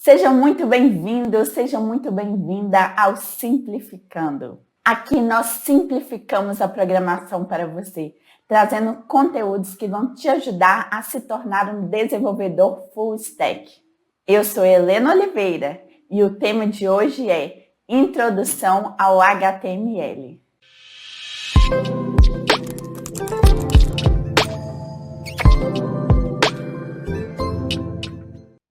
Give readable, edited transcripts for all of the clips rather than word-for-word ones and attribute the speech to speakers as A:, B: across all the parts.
A: Seja muito bem-vindo, seja muito bem-vinda ao Simplificando. Aqui nós simplificamos a programação para você, trazendo conteúdos que vão te ajudar a se tornar um desenvolvedor full stack. Eu sou Helena Oliveira e o tema de hoje é Introdução ao HTML.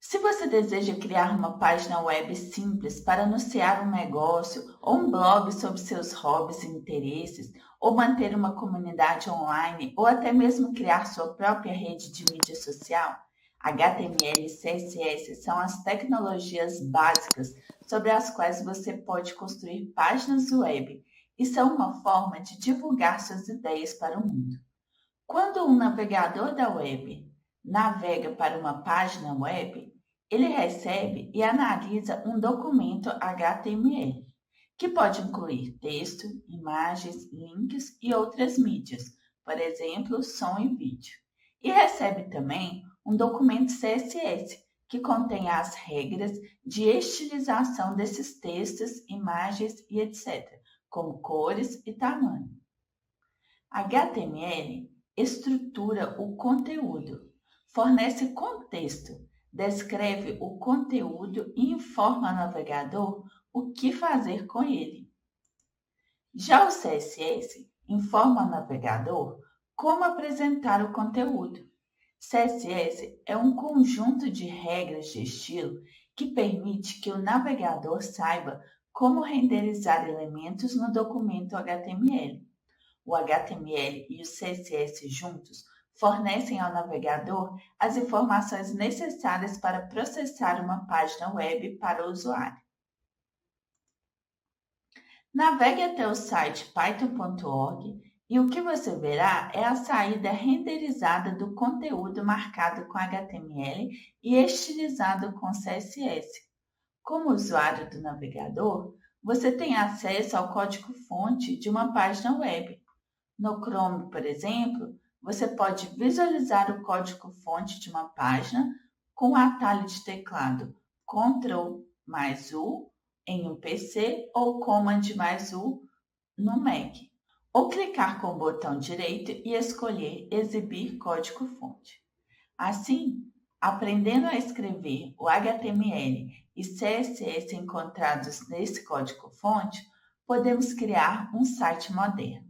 A: Se você deseja criar uma página web simples para anunciar um negócio ou um blog sobre seus hobbies e interesses, ou manter uma comunidade online, ou até mesmo criar sua própria rede de mídia social, HTML e CSS são as tecnologias básicas sobre as quais você pode construir páginas web e são uma forma de divulgar suas ideias para o mundo. Quando um navegador da web navega para uma página web, ele recebe e analisa um documento HTML, que pode incluir texto, imagens, links e outras mídias, por exemplo, som e vídeo. E recebe também um documento CSS, que contém as regras de estilização desses textos, imagens e etc., como cores e tamanho. HTML estrutura o conteúdo, fornece contexto, descreve o conteúdo e informa ao navegador o que fazer com ele. Já o CSS informa ao navegador como apresentar o conteúdo. CSS é um conjunto de regras de estilo que permite que o navegador saiba como renderizar elementos no documento HTML. O HTML e o CSS juntos fornecem ao navegador as informações necessárias para processar uma página web para o usuário. Navegue até o site python.org e o que você verá é a saída renderizada do conteúdo marcado com HTML e estilizado com CSS. Como usuário do navegador, você tem acesso ao código-fonte de uma página web. No Chrome, por exemplo, você pode visualizar o código-fonte de uma página com o atalho de teclado Ctrl+U em um PC ou Command+U no Mac, ou clicar com o botão direito e escolher Exibir código-fonte. Assim, aprendendo a escrever o HTML e CSS encontrados nesse código-fonte, podemos criar um site moderno.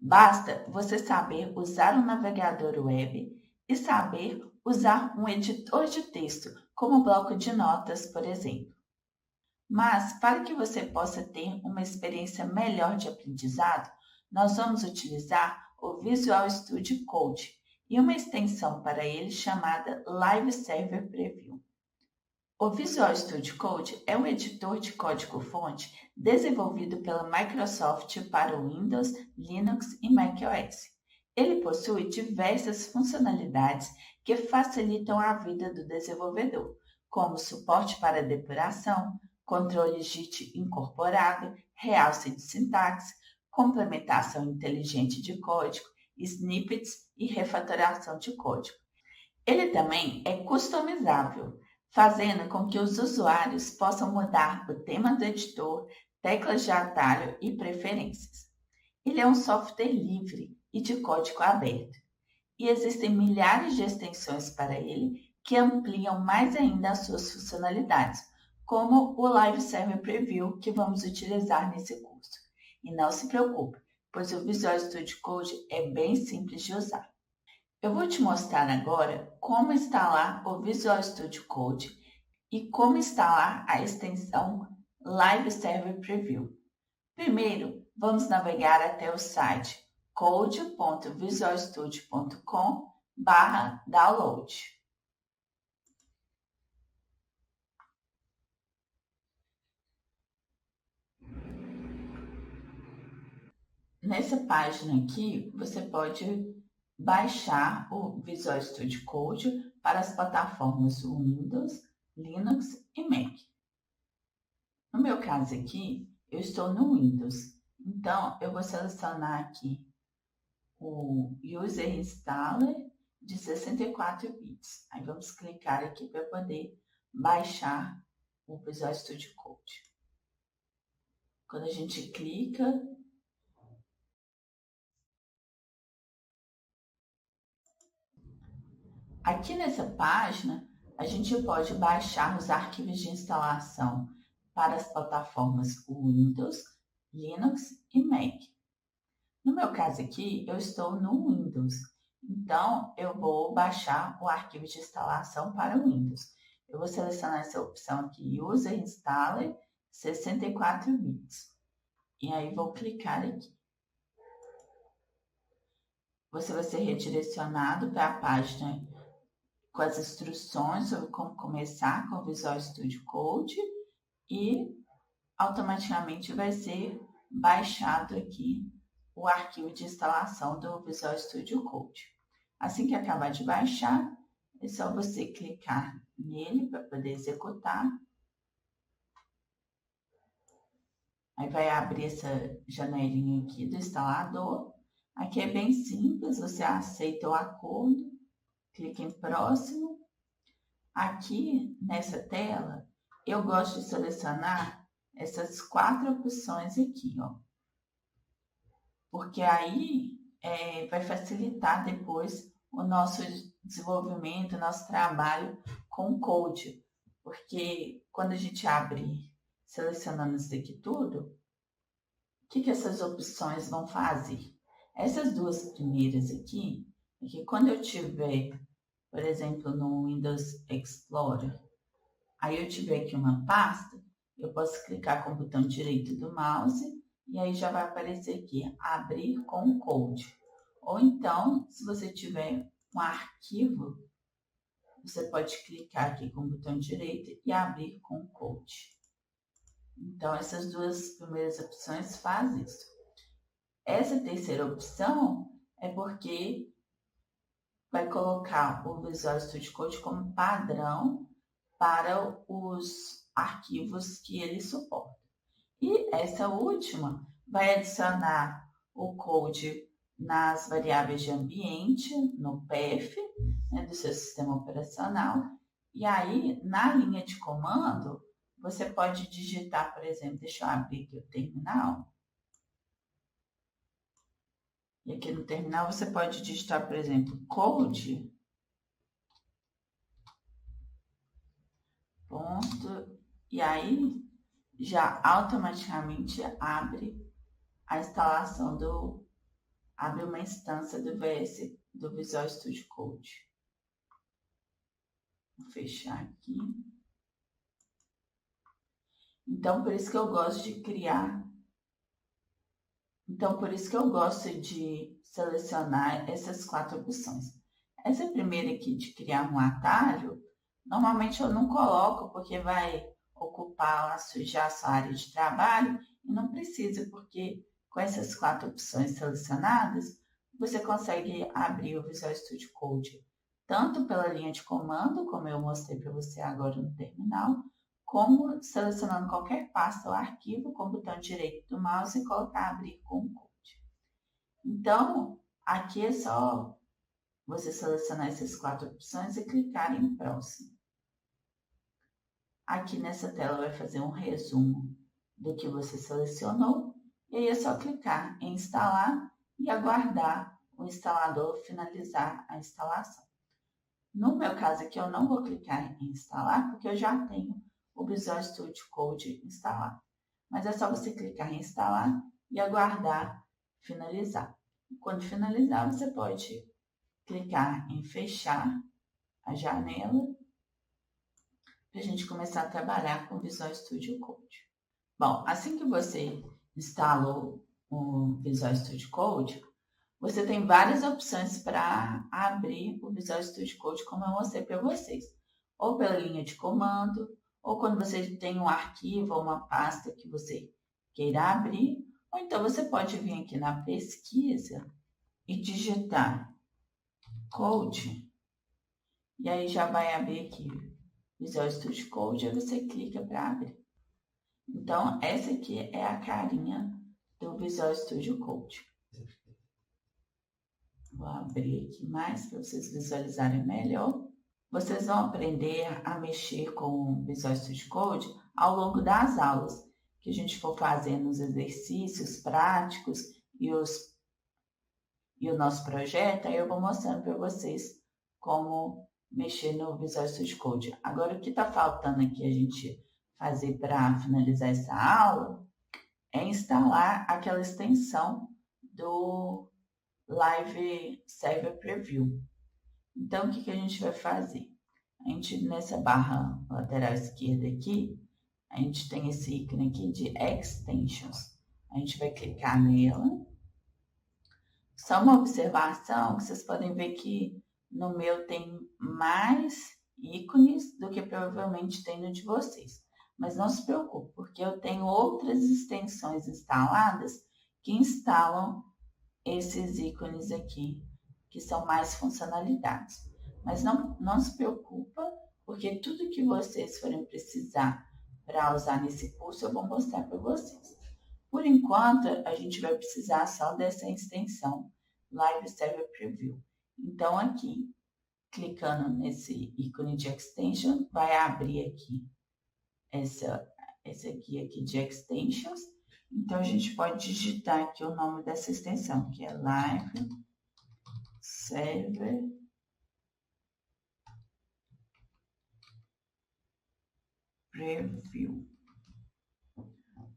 A: Basta você saber usar um navegador web e saber usar um editor de texto, como o bloco de notas, por exemplo. Mas, para que você possa ter uma experiência melhor de aprendizado, nós vamos utilizar o Visual Studio Code e uma extensão para ele chamada Live Server Preview. O Visual Studio Code é um editor de código-fonte desenvolvido pela Microsoft para o Windows, Linux e macOS. Ele possui diversas funcionalidades que facilitam a vida do desenvolvedor, como suporte para depuração, controle JIT incorporado, realce de sintaxe, complementação inteligente de código, snippets e refatoração de código. Ele também é customizável, fazendo com que os usuários possam mudar o tema do editor, teclas de atalho e preferências. Ele é um software livre e de código aberto, e existem milhares de extensões para ele que ampliam mais ainda as suas funcionalidades, como o Live Server Preview que vamos utilizar nesse curso. E não se preocupe, pois o Visual Studio Code é bem simples de usar. Eu vou te mostrar agora como instalar o Visual Studio Code e como instalar a extensão Live Server Preview. Primeiro, vamos navegar até o site code.visualstudio.com/download. Nessa página aqui, você pode baixar o Visual Studio Code para as plataformas Windows, Linux e Mac. No meu caso aqui, eu estou no Windows, então eu vou selecionar aqui o User Installer de 64 bits. Aí vamos clicar aqui para poder baixar o Visual Studio Code. Quando a gente clica, aqui nessa página, a gente pode baixar os arquivos de instalação para as plataformas Windows, Linux e Mac. No meu caso aqui, eu estou no Windows, então eu vou baixar o arquivo de instalação para o Windows. Eu vou selecionar essa opção aqui, User Installer 64 bits. E aí vou clicar aqui. Você vai ser redirecionado para a página com as instruções sobre como começar com o Visual Studio Code e automaticamente vai ser baixado aqui o arquivo de instalação do Visual Studio Code. Assim que acabar de baixar, é só você clicar nele para poder executar. Aí vai abrir essa janelinha aqui do instalador. Aqui é bem simples, você aceita o acordo, clica em próximo. Aqui nessa tela, eu gosto de selecionar essas 4 opções aqui, ó. Porque aí vai facilitar depois o nosso desenvolvimento, o nosso trabalho com o code. Porque quando a gente abre selecionando isso aqui tudo, o que essas opções vão fazer? Essas duas primeiras aqui, é que quando eu tiver, por exemplo, no Windows Explorer, aí eu tiver aqui uma pasta, eu posso clicar com o botão direito do mouse e aí já vai aparecer aqui, abrir com code. Ou então, se você tiver um arquivo, você pode clicar aqui com o botão direito e abrir com code. Então, essas duas primeiras opções fazem isso. Essa terceira opção é porque vai colocar o Visual Studio Code como padrão para os arquivos que ele suporta. E essa última vai adicionar o code nas variáveis de ambiente, no path, né, do seu sistema operacional. E aí, na linha de comando, você pode digitar, por exemplo, deixa eu abrir aqui o terminal. E aqui no terminal você pode digitar, por exemplo, code, ponto, e aí já automaticamente abre a instalação abre uma instância do VS, do Visual Studio Code. Vou fechar aqui. Então, por isso que eu gosto de selecionar essas 4 opções. Essa primeira aqui de criar um atalho, normalmente eu não coloco porque vai ocupar, sujar a sua área de trabalho e não precisa, porque com essas 4 opções selecionadas, você consegue abrir o Visual Studio Code tanto pela linha de comando, como eu mostrei para você agora no terminal, como selecionando qualquer pasta ou arquivo com o botão direito do mouse e colocar abrir com code. Então, aqui é só você selecionar essas 4 opções e clicar em próximo. Aqui nessa tela vai fazer um resumo do que você selecionou e aí é só clicar em instalar e aguardar o instalador finalizar a instalação. No meu caso aqui eu não vou clicar em instalar porque eu já tenho o Visual Studio Code instalado. Mas é só você clicar em instalar e aguardar finalizar. Quando finalizar, você pode clicar em fechar a janela para a gente começar a trabalhar com o Visual Studio Code. Bom, assim que você instalou o Visual Studio Code, você tem várias opções para abrir o Visual Studio Code, como eu mostrei para vocês. Ou pela linha de comando, ou quando você tem um arquivo ou uma pasta que você queira abrir, ou então você pode vir aqui na pesquisa e digitar Code, e aí já vai abrir aqui Visual Studio Code, aí você clica para abrir. Então, essa aqui é a carinha do Visual Studio Code. Vou abrir aqui mais para vocês visualizarem melhor. Vocês vão aprender a mexer com o Visual Studio Code ao longo das aulas, que a gente for fazendo os exercícios práticos e o nosso projeto, aí eu vou mostrando para vocês como mexer no Visual Studio Code. Agora, o que está faltando aqui a gente fazer para finalizar essa aula é instalar aquela extensão do Live Server Preview. Então, o que a gente vai fazer? A gente, nessa barra lateral esquerda aqui, a gente tem esse ícone aqui de Extensions. A gente vai clicar nela. Só uma observação, que vocês podem ver que no meu tem mais ícones do que provavelmente tem no de vocês. Mas não se preocupe, porque eu tenho outras extensões instaladas que instalam esses ícones aqui, que são mais funcionalidades. Mas não se preocupa, porque tudo que vocês forem precisar para usar nesse curso, eu vou mostrar para vocês. Por enquanto, a gente vai precisar só dessa extensão Live Server Preview. Então, aqui, clicando nesse ícone de Extension, vai abrir aqui esse aqui de Extensions. Então, a gente pode digitar aqui o nome dessa extensão, que é Live Server Preview.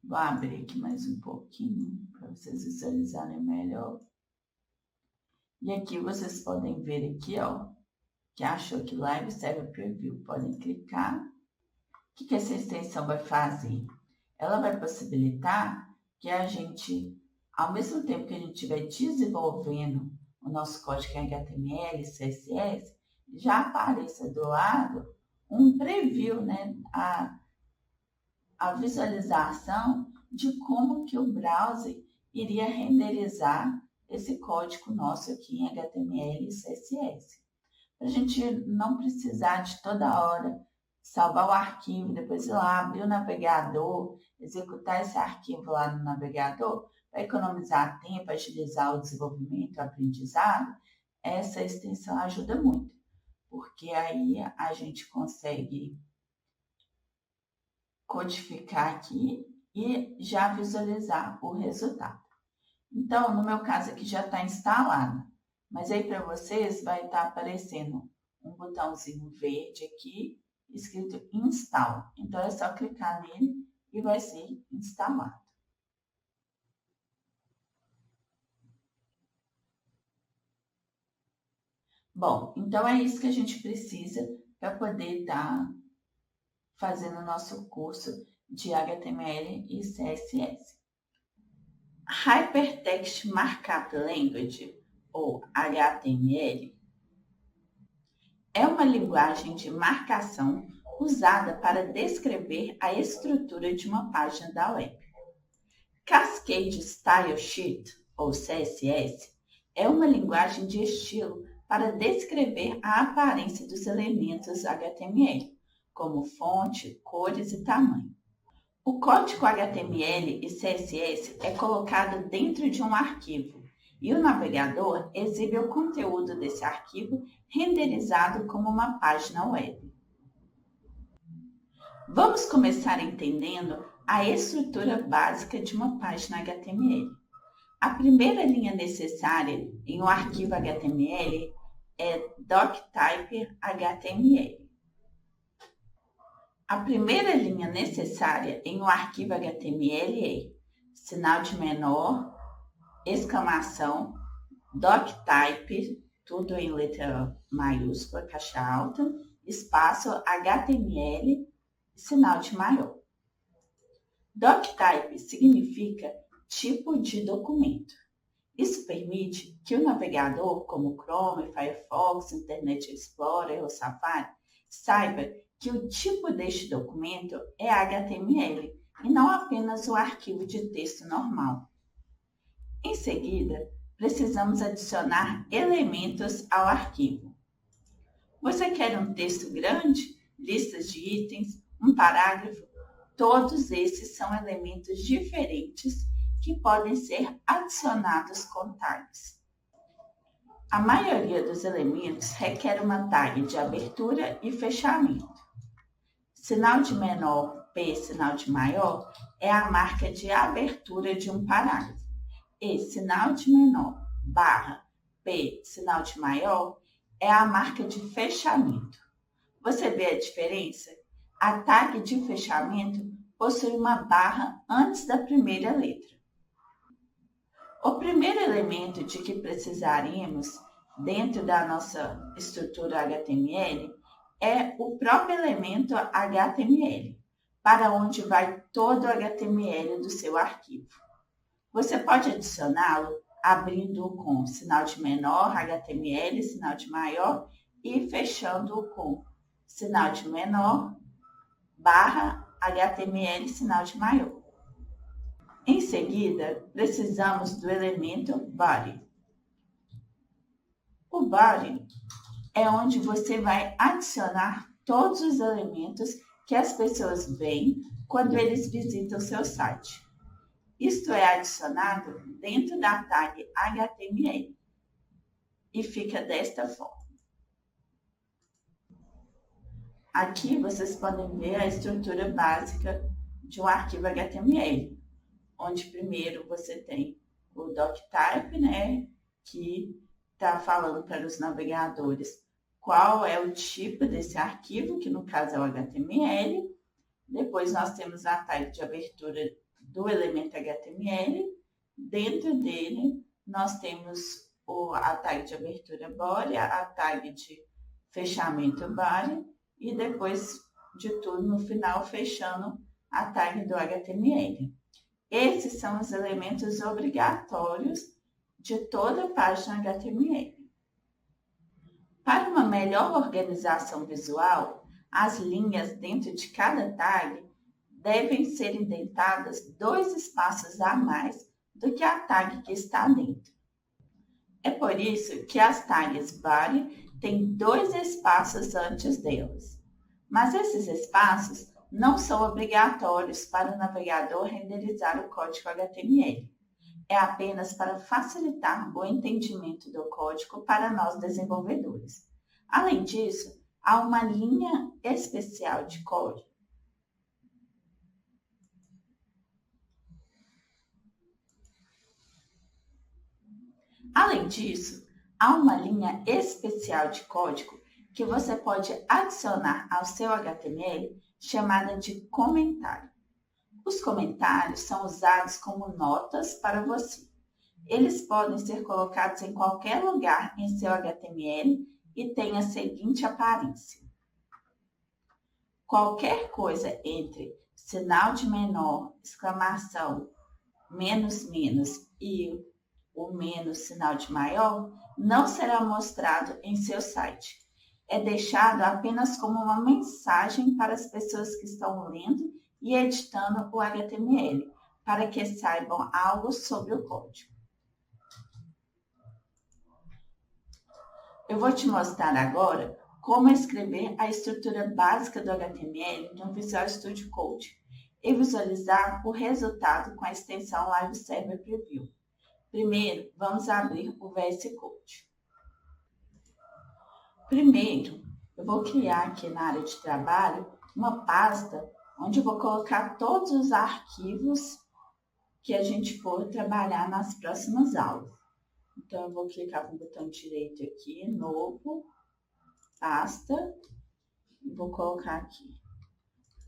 A: Vou abrir aqui mais um pouquinho para vocês visualizarem melhor. E aqui vocês podem ver aqui, ó, que achou que Live Server Preview. Podem clicar. O que essa extensão vai fazer? Ela vai possibilitar que a gente, ao mesmo tempo que a gente estiver desenvolvendo o nosso código em HTML e CSS, já apareça do lado um preview, né? A visualização de como que o browser iria renderizar esse código nosso aqui em HTML e CSS. Para a gente não precisar de toda hora salvar o arquivo, depois ir lá, abrir o navegador, executar esse arquivo lá no navegador, para economizar tempo, agilizar o desenvolvimento, o aprendizado, essa extensão ajuda muito, porque aí a gente consegue codificar aqui e já visualizar o resultado. Então, no meu caso aqui já está instalado, mas aí para vocês vai estar aparecendo um botãozinho verde aqui, escrito Install. Então, é só clicar nele e vai ser instalado. Bom, então é isso que a gente precisa para poder estar fazendo o nosso curso de HTML e CSS. Hypertext Markup Language, ou HTML, é uma linguagem de marcação usada para descrever a estrutura de uma página da web. Cascade Style Sheet, ou CSS, é uma linguagem de estilo para descrever a aparência dos elementos HTML, como fonte, cores e tamanho. O código HTML e CSS é colocado dentro de um arquivo e o navegador exibe o conteúdo desse arquivo renderizado como uma página web. Vamos começar entendendo a estrutura básica de uma página HTML. A primeira linha necessária em um arquivo HTML é doctype HTML. A primeira linha necessária em um arquivo HTML é sinal de menor, exclamação, doctype, tudo em letra maiúscula, caixa alta, espaço HTML, sinal de maior. Doctype significa tipo de documento. Isso permite que o navegador, como Chrome, Firefox, Internet Explorer ou Safari, saiba que o tipo deste documento é HTML e não apenas o arquivo de texto normal. Em seguida, precisamos adicionar elementos ao arquivo. Você quer um texto grande, listas de itens, um parágrafo? Todos esses são elementos diferentes que podem ser adicionados com tags. A maioria dos elementos requer uma tag de abertura e fechamento. Sinal de menor, P, sinal de maior, é a marca de abertura de um parágrafo. E sinal de menor, barra, P, sinal de maior, é a marca de fechamento. Você vê a diferença? A tag de fechamento possui uma barra antes da primeira letra. O primeiro elemento de que precisaremos dentro da nossa estrutura HTML é o próprio elemento HTML, para onde vai todo o HTML do seu arquivo. Você pode adicioná-lo abrindo com sinal de menor, HTML, sinal de maior e fechando com sinal de menor, barra, HTML, sinal de maior. Em seguida, precisamos do elemento body. O body é onde você vai adicionar todos os elementos que as pessoas veem quando eles visitam seu site. Isto é adicionado dentro da tag HTML e fica desta forma. Aqui vocês podem ver a estrutura básica de um arquivo HTML, onde primeiro você tem o doctype, né, que está falando para os navegadores qual é o tipo desse arquivo, que no caso é o HTML. Depois nós temos a tag de abertura do elemento HTML. Dentro dele nós temos a tag de abertura body, a tag de fechamento body e depois de tudo no final fechando a tag do HTML. Esses são os elementos obrigatórios de toda a página HTML. Para uma melhor organização visual, as linhas dentro de cada tag devem ser indentadas 2 espaços a mais do que a tag que está dentro. É por isso que as tags body têm 2 espaços antes delas. Mas esses espaços não são obrigatórios para o navegador renderizar o código HTML. É apenas para facilitar o entendimento do código para nós desenvolvedores. Além disso, há uma linha especial de código. Além disso, há uma linha especial de código que você pode adicionar ao seu HTML chamada de comentário. Os comentários são usados como notas para você. Eles podem ser colocados em qualquer lugar em seu HTML e têm a seguinte aparência. Qualquer coisa entre sinal de menor, exclamação, menos, menos e o menos sinal de maior não será mostrado em seu site. É deixado apenas como uma mensagem para as pessoas que estão lendo e editando o HTML, para que saibam algo sobre o código. Eu vou te mostrar agora como escrever a estrutura básica do HTML no Visual Studio Code e visualizar o resultado com a extensão Live Server Preview. Primeiro, vamos abrir o VS Code. Primeiro, eu vou criar aqui na área de trabalho uma pasta onde eu vou colocar todos os arquivos que a gente for trabalhar nas próximas aulas. Então, eu vou clicar com o botão direito aqui, novo, pasta, e vou colocar aqui,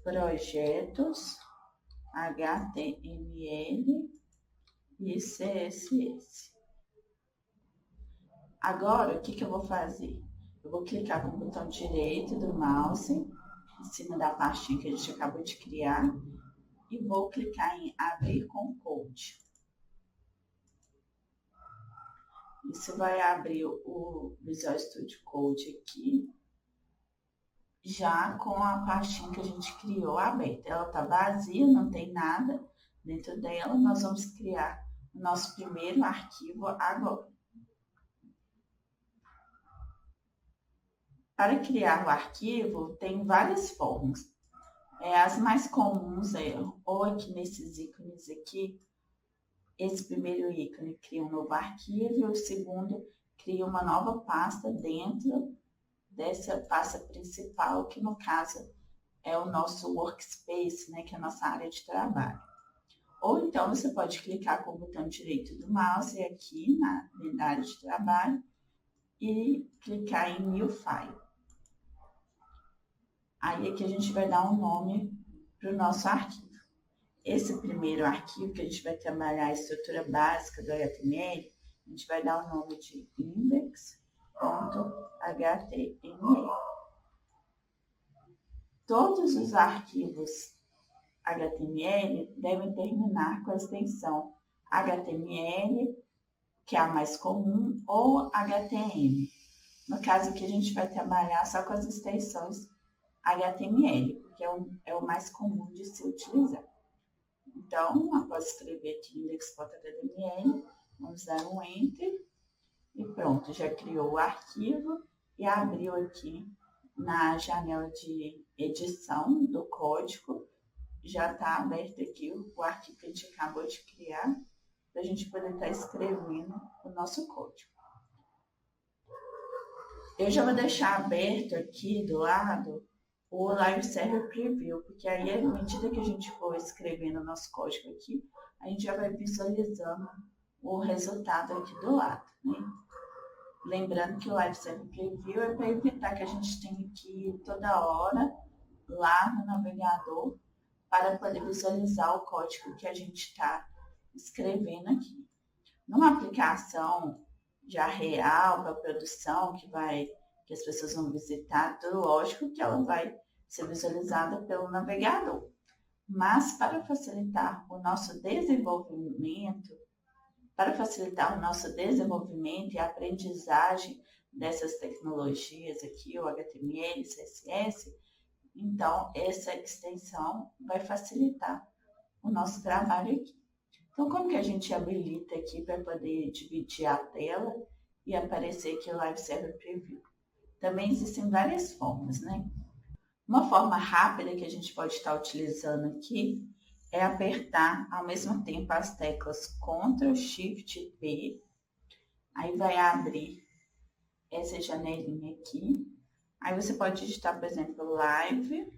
A: projetos, HTML e CSS. Agora, o que eu vou fazer? Eu vou clicar com o botão direito do mouse, em cima da pastinha que a gente acabou de criar, e vou clicar em abrir com code. Isso vai abrir o Visual Studio Code aqui, já com a pastinha que a gente criou aberta. Ela está vazia, não tem nada dentro dela. Nós vamos criar o nosso primeiro arquivo agora. Para criar o arquivo, tem várias formas. As mais comuns ou aqui nesses ícones aqui. Esse primeiro ícone cria um novo arquivo e o segundo cria uma nova pasta dentro dessa pasta principal, que no caso é o nosso workspace, né, que é a nossa área de trabalho. Ou então você pode clicar com o botão direito do mouse aqui na área de trabalho e clicar em New File. Aí aqui a gente vai dar um nome para o nosso arquivo. Esse primeiro arquivo que a gente vai trabalhar a estrutura básica do HTML, a gente vai dar o nome de index.html. Todos os arquivos HTML devem terminar com a extensão HTML, que é a mais comum, ou HTML. No caso aqui, a gente vai trabalhar só com as extensões HTML, porque é o mais comum de se utilizar. Então, após escrever aqui index.html, vamos dar um Enter e pronto, já criou o arquivo e abriu aqui na janela de edição do código. Já está aberto aqui o arquivo que a gente acabou de criar, para a gente poder estar escrevendo o nosso código. Eu já vou deixar aberto aqui do lado o Live Server Preview, porque aí, à medida que a gente for escrevendo o nosso código aqui, a gente já vai visualizando o resultado aqui do lado, né? Lembrando que o Live Server Preview é para evitar que a gente tenha que ir toda hora lá no navegador para poder visualizar o código que a gente está escrevendo aqui. Numa aplicação já real para produção, que as pessoas vão visitar, tudo lógico que ela vai ser visualizada pelo navegador. Mas para facilitar o nosso desenvolvimento, e a aprendizagem dessas tecnologias aqui, o HTML, CSS, então essa extensão vai facilitar o nosso trabalho aqui. Então, como que a gente habilita aqui para poder dividir a tela e aparecer aqui o Live Server Preview? Também existem várias formas, né? Uma forma rápida que a gente pode estar utilizando aqui é apertar ao mesmo tempo as teclas Ctrl, Shift e P. Aí vai abrir essa janelinha aqui. Aí você pode digitar, por exemplo, Live.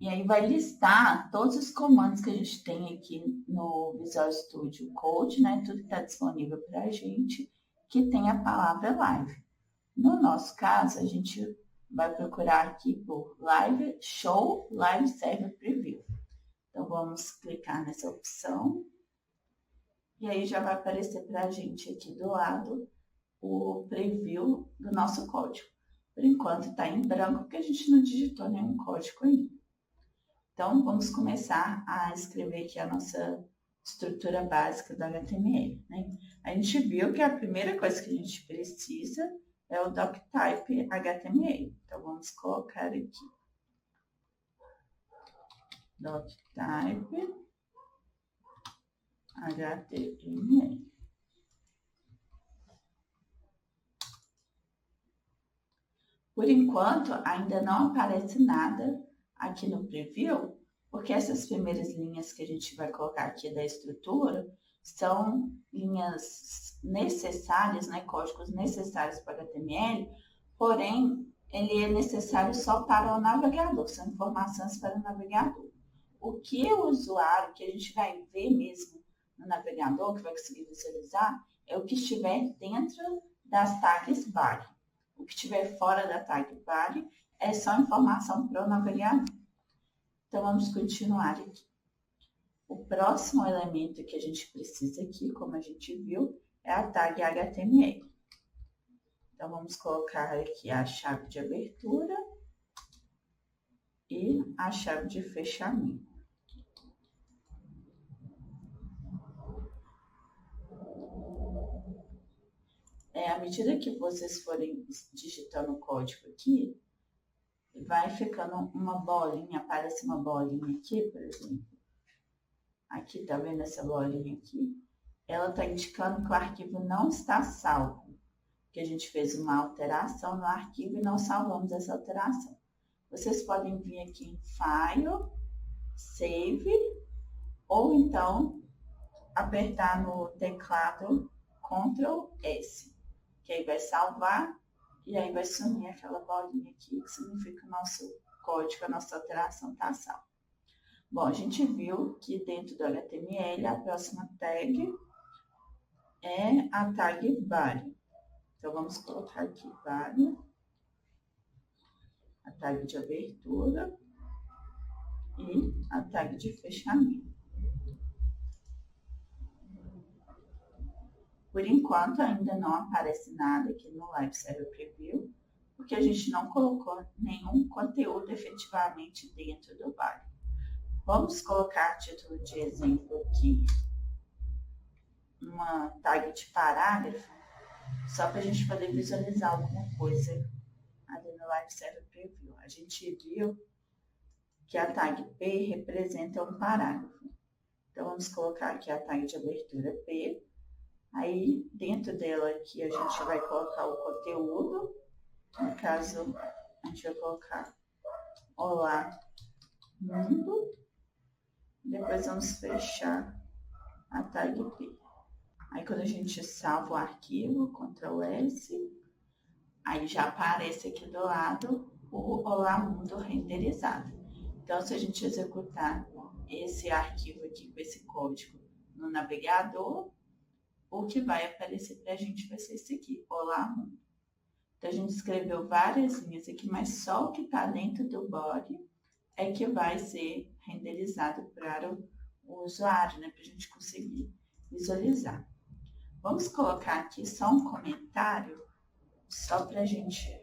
A: E aí vai listar todos os comandos que a gente tem aqui no Visual Studio Code, né? Tudo que está disponível para a gente, que tem a palavra Live. No nosso caso, a gente vai procurar aqui por Live Show Live Server Preview. Então, vamos clicar nessa opção. E aí já vai aparecer para a gente aqui do lado o preview do nosso código. Por enquanto está em branco, porque a gente não digitou nenhum código ainda. Então, vamos começar a escrever aqui a nossa estrutura básica do HTML, né? A gente viu que a primeira coisa que a gente precisa é o doctype HTML. Então, vamos colocar aqui doctype HTML. Por enquanto, ainda não aparece nada aqui no preview, porque essas primeiras linhas que a gente vai colocar aqui da estrutura são linhas necessárias, né, códigos necessários para HTML, porém, ele é necessário só para o navegador, são informações para o navegador. O que o usuário, que a gente vai ver mesmo no navegador, que vai conseguir visualizar, é o que estiver dentro das tags body. O que estiver fora da tag body é só informação para o navegador. Então, vamos continuar aqui. O próximo elemento que a gente precisa aqui, como a gente viu, é a tag HTML. Então, vamos colocar aqui a chave de abertura e a chave de fechamento. À medida que vocês forem digitando o código aqui, vai ficando uma bolinha, aparece uma bolinha aqui, por exemplo. Aqui, tá vendo essa bolinha aqui? Ela está indicando que o arquivo não está salvo, que a gente fez uma alteração no arquivo e não salvamos essa alteração. Vocês podem vir aqui em File, Save, ou então apertar no teclado Ctrl S, que aí vai salvar e aí vai sumir aquela bolinha aqui, que significa o nosso código, a nossa alteração está salva. Bom, a gente viu que dentro do HTML a próxima tag é a tag body. Então, vamos colocar aqui body, a tag de abertura e a tag de fechamento. Por enquanto, ainda não aparece nada aqui no Live Server Preview, porque a gente não colocou nenhum conteúdo efetivamente dentro do body. Vamos colocar título de exemplo aqui, uma tag de parágrafo, só para a gente poder visualizar alguma coisa ali no Live Server Preview. A gente viu que a tag P representa um parágrafo. Então, vamos colocar aqui a tag de abertura P. Aí, dentro dela aqui, a gente vai colocar o conteúdo. No caso, a gente vai colocar Olá, Mundo. Depois, vamos fechar a tag P. Aí, quando a gente salva o arquivo, Ctrl S, aí já aparece aqui do lado o Olá Mundo renderizado. Então, se a gente executar esse arquivo aqui com esse código no navegador, o que vai aparecer para a gente vai ser esse aqui, Olá Mundo. Então, a gente escreveu várias linhas aqui, mas só o que está dentro do body é que vai ser renderizado para o usuário, né, para a gente conseguir visualizar. Vamos colocar aqui só um comentário, só para a gente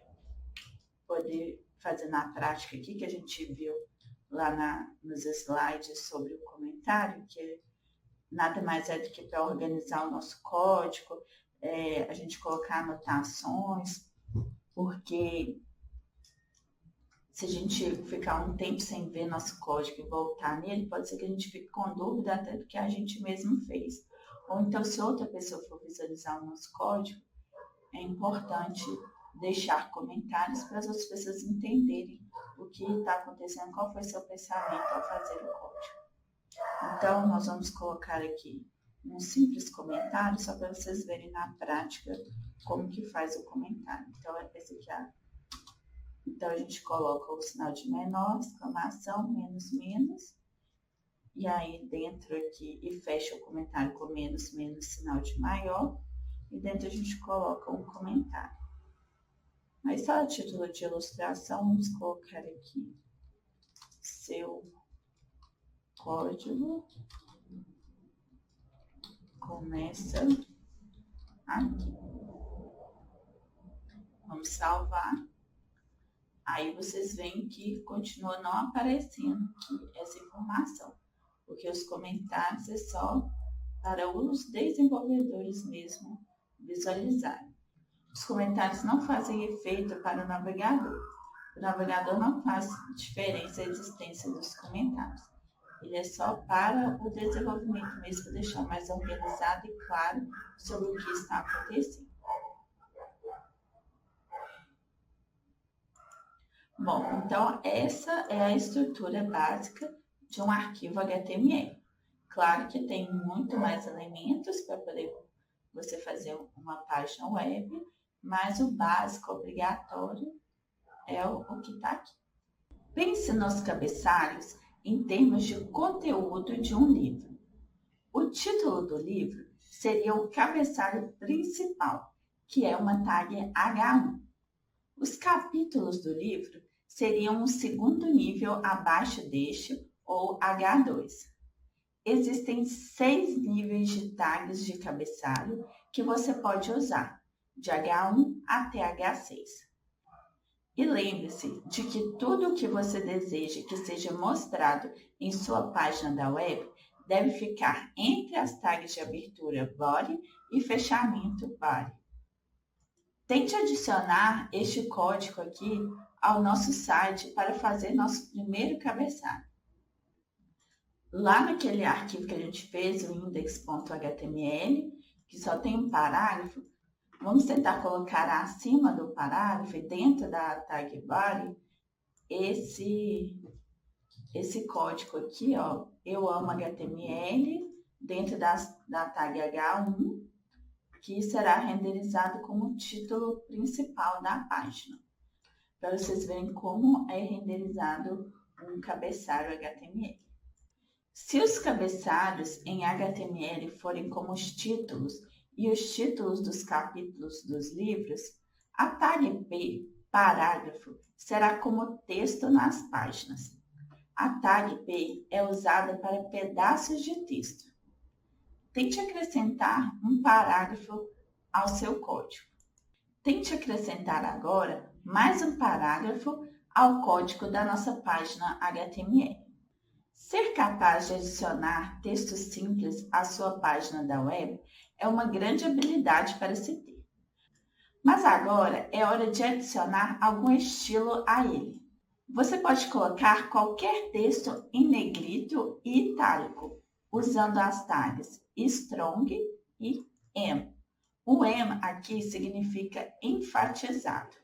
A: poder fazer na prática aqui, que a gente viu lá nos slides sobre o comentário, que nada mais é do que para organizar o nosso código, a gente colocar anotações, porque se a gente ficar um tempo sem ver nosso código e voltar nele, pode ser que a gente fique com dúvida até do que a gente mesmo fez. Ou então, se outra pessoa for visualizar o nosso código, é importante deixar comentários para as outras pessoas entenderem o que está acontecendo, qual foi seu pensamento ao fazer o código. Então, nós vamos colocar aqui um simples comentário, só para vocês verem na prática como que faz o comentário. Então, esse aqui então, a gente coloca o sinal de menor, exclamação, menos, menos, e aí dentro aqui, e fecha o comentário com menos, menos, sinal de maior, e dentro a gente coloca um comentário. Aí só a título de ilustração, vamos colocar aqui seu código começa aqui. Vamos salvar. Aí vocês veem que continua não aparecendo aqui essa informação, porque os comentários é só para os desenvolvedores mesmo visualizarem. Os comentários não fazem efeito para o navegador. O navegador não faz diferença a existência dos comentários. Ele é só para o desenvolvimento mesmo, deixar mais organizado e claro sobre o que está acontecendo. Bom, então essa é a estrutura básica de um arquivo HTML. Claro que tem muito mais elementos para poder você fazer uma página web, mas o básico obrigatório é o que está aqui. Pense nos cabeçalhos em termos de conteúdo de um livro. O título do livro seria o cabeçalho principal, que é uma tag H1. Os capítulos do livro seriam um segundo nível abaixo deste, ou H2. Existem 6 níveis de tags de cabeçalho que você pode usar, de H1 até H6. E lembre-se de que tudo o que você deseja que seja mostrado em sua página da web deve ficar entre as tags de abertura body e fechamento body. Tente adicionar este código aqui ao nosso site para fazer nosso primeiro cabeçalho. Lá naquele arquivo que a gente fez, o index.html, que só tem um parágrafo, vamos tentar colocar acima do parágrafo e dentro da tag body esse código aqui, ó, eu amo HTML, dentro da tag H1, que será renderizado como título principal da página, para vocês verem como é renderizado um cabeçalho HTML. Se os cabeçalhos em HTML forem como os títulos e os títulos dos capítulos dos livros, a tag P, parágrafo, será como texto nas páginas. A tag P é usada para pedaços de texto. Tente acrescentar um parágrafo ao seu código. Tente acrescentar agora mais um parágrafo ao código da nossa página HTML. Ser capaz de adicionar textos simples à sua página da web é uma grande habilidade para se ter. Mas agora é hora de adicionar algum estilo a ele. Você pode colocar qualquer texto em negrito e itálico, usando as tags strong e em. O em aqui significa enfatizado.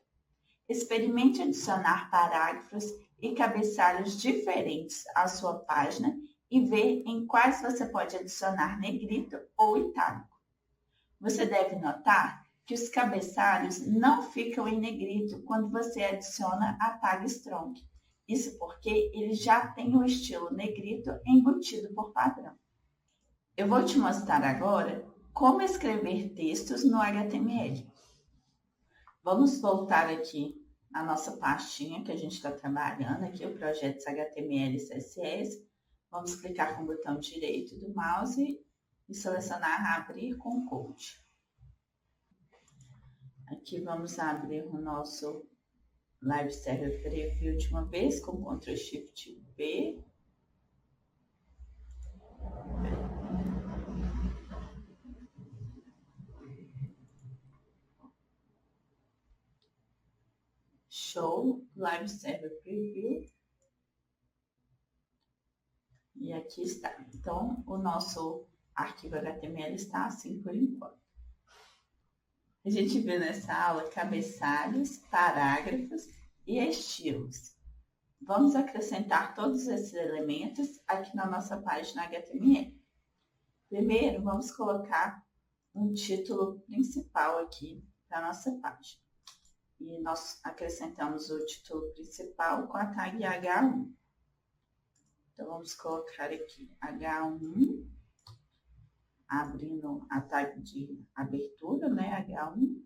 A: Experimente adicionar parágrafos e cabeçalhos diferentes à sua página e ver em quais você pode adicionar negrito ou itálico. Você deve notar que os cabeçalhos não ficam em negrito quando você adiciona a tag strong. Isso porque ele já tem o estilo negrito embutido por padrão. Eu vou te mostrar agora como escrever textos no HTML. Vamos voltar aqui à nossa pastinha que a gente está trabalhando aqui, o Projetos HTML e CSS. Vamos clicar com o botão direito do mouse e selecionar Abrir com Code. Aqui vamos abrir o nosso Live Server Preview de uma vez com Ctrl Shift B. Show, Live Server Preview. E aqui está. Então, o nosso arquivo HTML está assim por enquanto. A gente vê nessa aula cabeçalhos, parágrafos e estilos. Vamos acrescentar todos esses elementos aqui na nossa página HTML. Primeiro, vamos colocar um título principal aqui para a nossa página. E nós acrescentamos o título principal com a tag H1. Então, vamos colocar aqui H1, abrindo a tag de abertura, né, H1.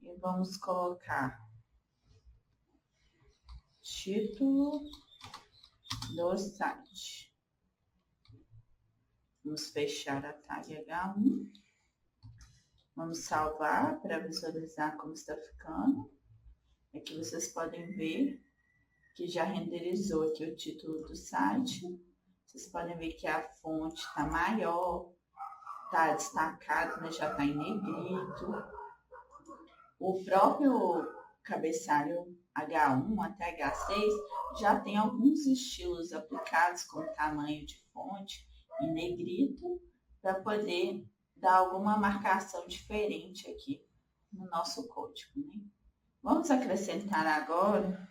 A: E vamos colocar título do site. Vamos fechar a tag H1. Vamos salvar para visualizar como está ficando. Aqui vocês podem ver que já renderizou aqui o título do site. Vocês podem ver que a fonte está maior, está destacado, né? Já está em negrito. O próprio cabeçalho H1 até H6 já tem alguns estilos aplicados com tamanho de fonte em negrito para poder dar alguma marcação diferente aqui no nosso código, né? Vamos acrescentar agora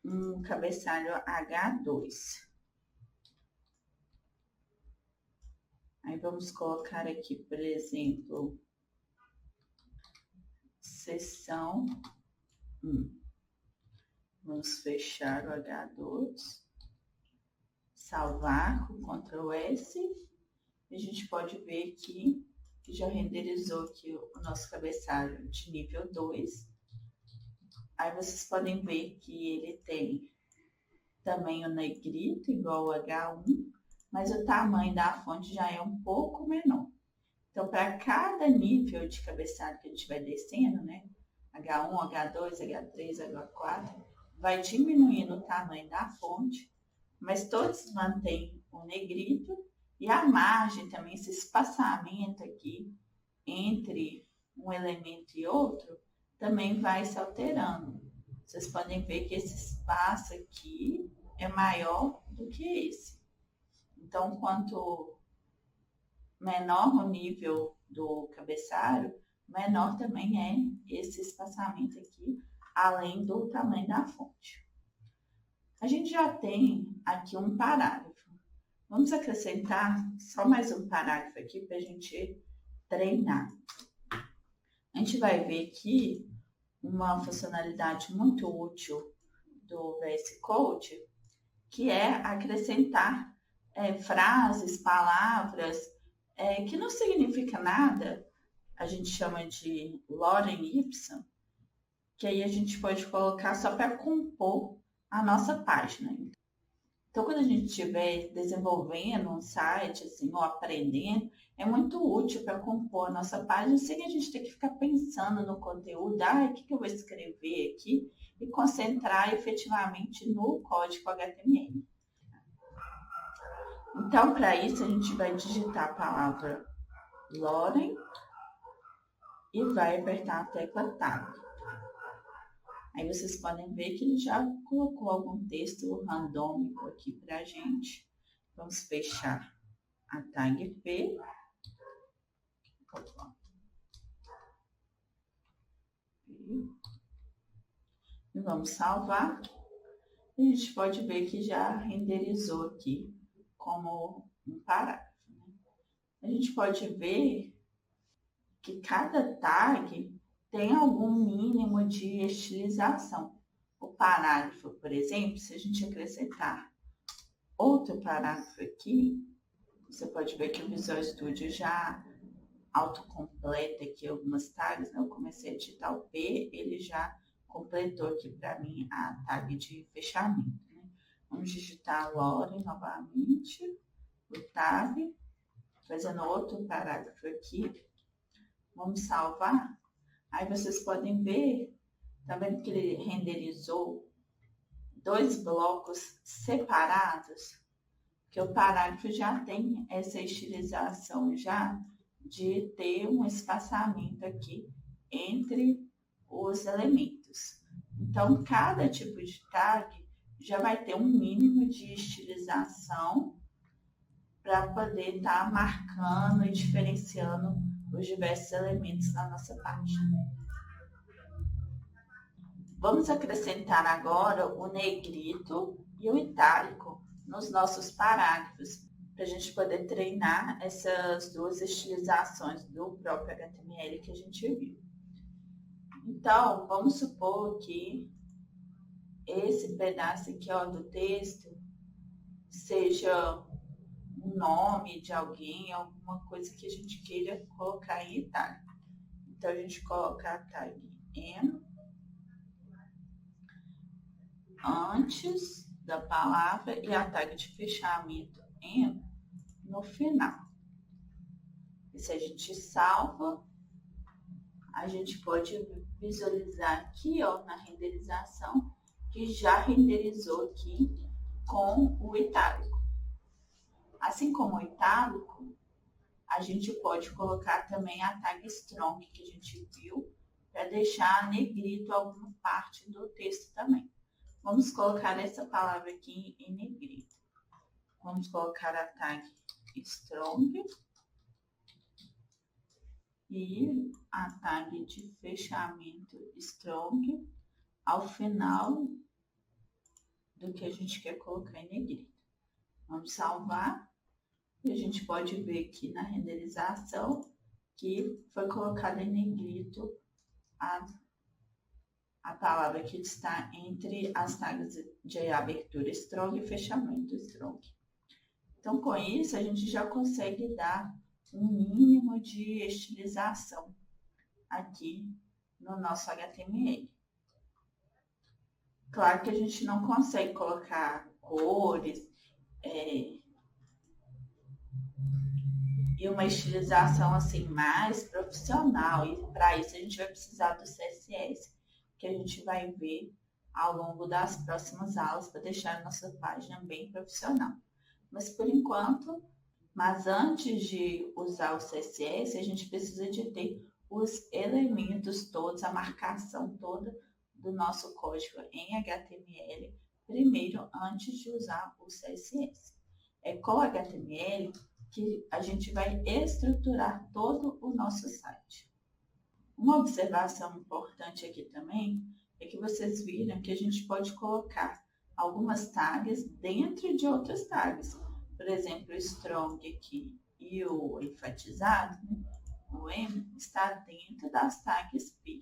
A: um cabeçalho H2. Aí vamos colocar aqui, por exemplo, seção 1. Vamos fechar o H2, salvar com Ctrl S. E a gente pode ver aqui que já renderizou aqui o nosso cabeçalho de nível 2. Aí vocês podem ver que ele tem também o negrito, igual ao H1, mas o tamanho da fonte já é um pouco menor. Então, para cada nível de cabeçalho que a gente vai descendo, né? H1, H2, H3, H4, vai diminuindo o tamanho da fonte, mas todos mantêm o negrito e a margem também, esse espaçamento aqui entre um elemento e outro, também vai se alterando. Vocês podem ver que esse espaço aqui é maior do que esse. Então, quanto menor o nível do cabeçalho, menor também é esse espaçamento aqui, além do tamanho da fonte. A gente já tem aqui um parágrafo. Vamos acrescentar só mais um parágrafo aqui para a gente treinar. A gente vai ver aqui uma funcionalidade muito útil do VS Code, que é acrescentar frases, palavras que não significa nada. A gente chama de lorem ipsum, que aí a gente pode colocar só para compor a nossa página. Então, quando a gente estiver desenvolvendo um site, assim, ou aprendendo, é muito útil para compor a nossa página, sem a gente ter que ficar pensando no conteúdo, o que eu vou escrever aqui, e concentrar efetivamente no código HTML. Então, para isso, a gente vai digitar a palavra lorem e vai apertar a tecla Tab. Aí vocês podem ver que ele já colocou algum texto randômico aqui para a gente. Vamos fechar a tag P. E vamos salvar. E a gente pode ver que já renderizou aqui como um parágrafo. Né? A gente pode ver que cada tag tem algum mínimo de estilização. O parágrafo, por exemplo, se a gente acrescentar outro parágrafo aqui, você pode ver que o Visual Studio já autocompleta aqui algumas tags, né? Eu comecei a digitar o P, ele já completou aqui para mim a tag de fechamento. Né? Vamos digitar lorem novamente, o tab, fazendo outro parágrafo aqui. Vamos salvar. Aí vocês podem ver, tá vendo que ele renderizou 2 blocos separados? Que o parágrafo já tem essa estilização já de ter um espaçamento aqui entre os elementos. Então, cada tipo de tag já vai ter um mínimo de estilização para poder estar marcando e diferenciando os diversos elementos da nossa página. Vamos acrescentar agora o negrito e o itálico nos nossos parágrafos, para a gente poder treinar essas duas estilizações do próprio HTML que a gente viu. Então, vamos supor que esse pedaço aqui do texto seja um nome de alguém, alguma coisa que a gente queira colocar em itálico. Então, a gente coloca a tag N antes da palavra e a tag de fechamento N no final. E se a gente salva, a gente pode visualizar aqui na renderização que já renderizou aqui com o itálico. Assim como o itálico, a gente pode colocar também a tag strong que a gente viu para deixar negrito alguma parte do texto também. Vamos colocar essa palavra aqui em negrito. Vamos colocar a tag strong e a tag de fechamento strong ao final do que a gente quer colocar em negrito. Vamos salvar e a gente pode ver aqui na renderização que foi colocada em negrito a palavra que está entre as tags de abertura strong e fechamento strong. Então, com isso, a gente já consegue dar um mínimo de estilização aqui no nosso HTML. Claro que a gente não consegue colocar cores e uma estilização assim mais profissional. E para isso a gente vai precisar do CSS, que a gente vai ver ao longo das próximas aulas para deixar a nossa página bem profissional. Mas por enquanto, antes de usar o CSS, a gente precisa de ter os elementos todos, a marcação toda do nosso código em HTML, primeiro antes de usar o CSS. É com o HTML que a gente vai estruturar todo o nosso site. Uma observação importante aqui também é que vocês viram que a gente pode colocar algumas tags dentro de outras tags. Por exemplo, o strong aqui e o enfatizado, né? o M, está dentro das tags P.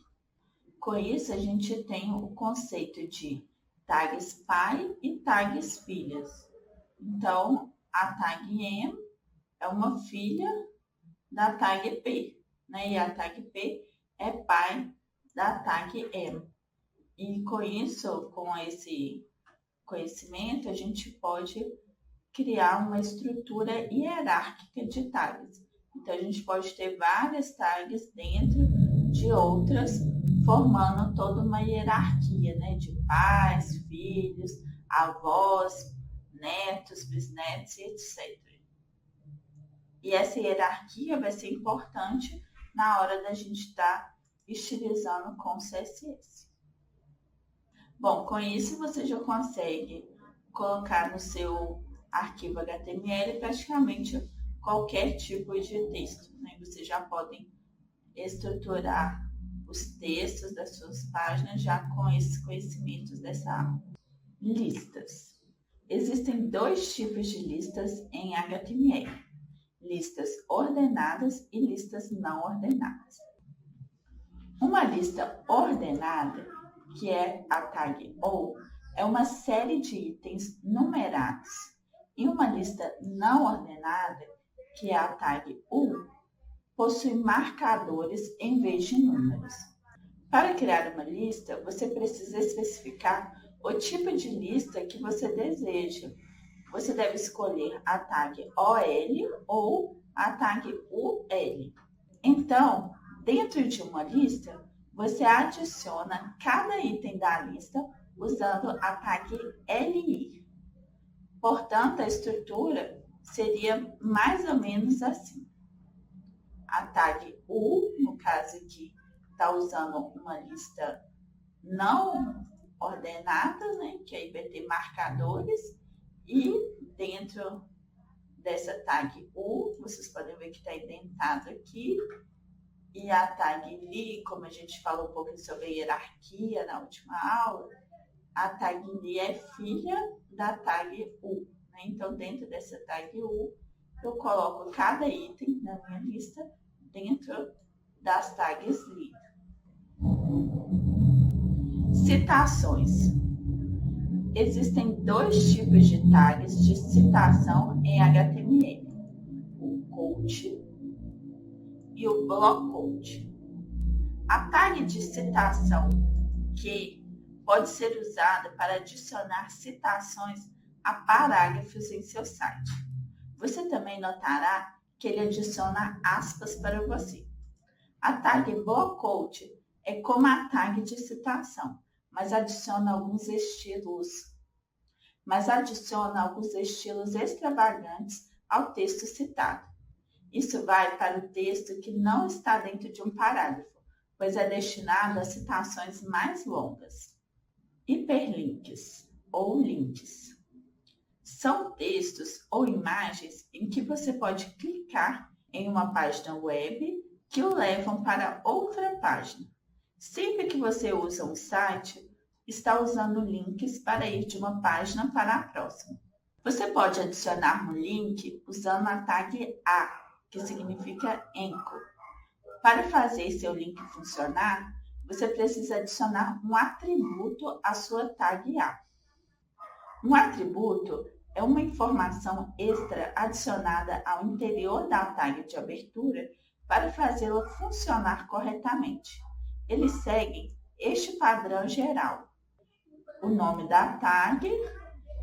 A: Com isso, a gente tem o conceito de tags pai e tags filhas. Então, a tag M é uma filha da tag P, né? E a tag P é pai da tag M. E com isso, com esse conhecimento, a gente pode criar uma estrutura hierárquica de tags. Então, a gente pode ter várias tags dentro de outras, formando toda uma hierarquia, né? De pais, filhos, avós, netos, bisnetos e etc. E essa hierarquia vai ser importante na hora da gente estar estilizando com CSS. Bom, com isso você já consegue colocar no seu arquivo HTML praticamente qualquer tipo de texto, né? Vocês já podem estruturar os textos das suas páginas já com esses conhecimentos dessa aula. Listas. Existem dois tipos de listas em HTML: listas ordenadas e listas não ordenadas. Uma lista ordenada, que é a tag OU, é uma série de itens numerados. E uma lista não ordenada, que é a tag U, possui marcadores em vez de números. Para criar uma lista, você precisa especificar o tipo de lista que você deseja. Você deve escolher a tag OL ou a tag UL. Então, dentro de uma lista, você adiciona cada item da lista usando a tag LI. Portanto, a estrutura seria mais ou menos assim. A tag U, no caso aqui, está usando uma lista não ordenada, né? Que aí vai ter marcadores. E dentro dessa tag U, vocês podem ver que está indentado aqui. E a tag LI, como a gente falou um pouco sobre a hierarquia na última aula, a tag LI é filha da tag U. Né? Então, dentro dessa tag U, eu coloco cada item na minha lista dentro das tags LI. Citações. Existem dois tipos de tags de citação em HTML: o quote e o block quote. A tag de citação que pode ser usada para adicionar citações a parágrafos em seu site. Você também notará que ele adiciona aspas para você. A tag block quote é como a tag de citação, mas adiciona alguns estilos extravagantes ao texto citado. Isso vai para o texto que não está dentro de um parágrafo, pois é destinado a citações mais longas. Hiperlinks ou links são textos ou imagens em que você pode clicar em uma página web que o levam para outra página. Sempre que você usa um site, está usando links para ir de uma página para a próxima. Você pode adicionar um link usando a tag A, que significa anchor. Para fazer seu link funcionar, você precisa adicionar um atributo à sua tag A. Um atributo é uma informação extra adicionada ao interior da tag de abertura para fazê-la funcionar corretamente. Eles seguem este padrão geral: o nome da tag,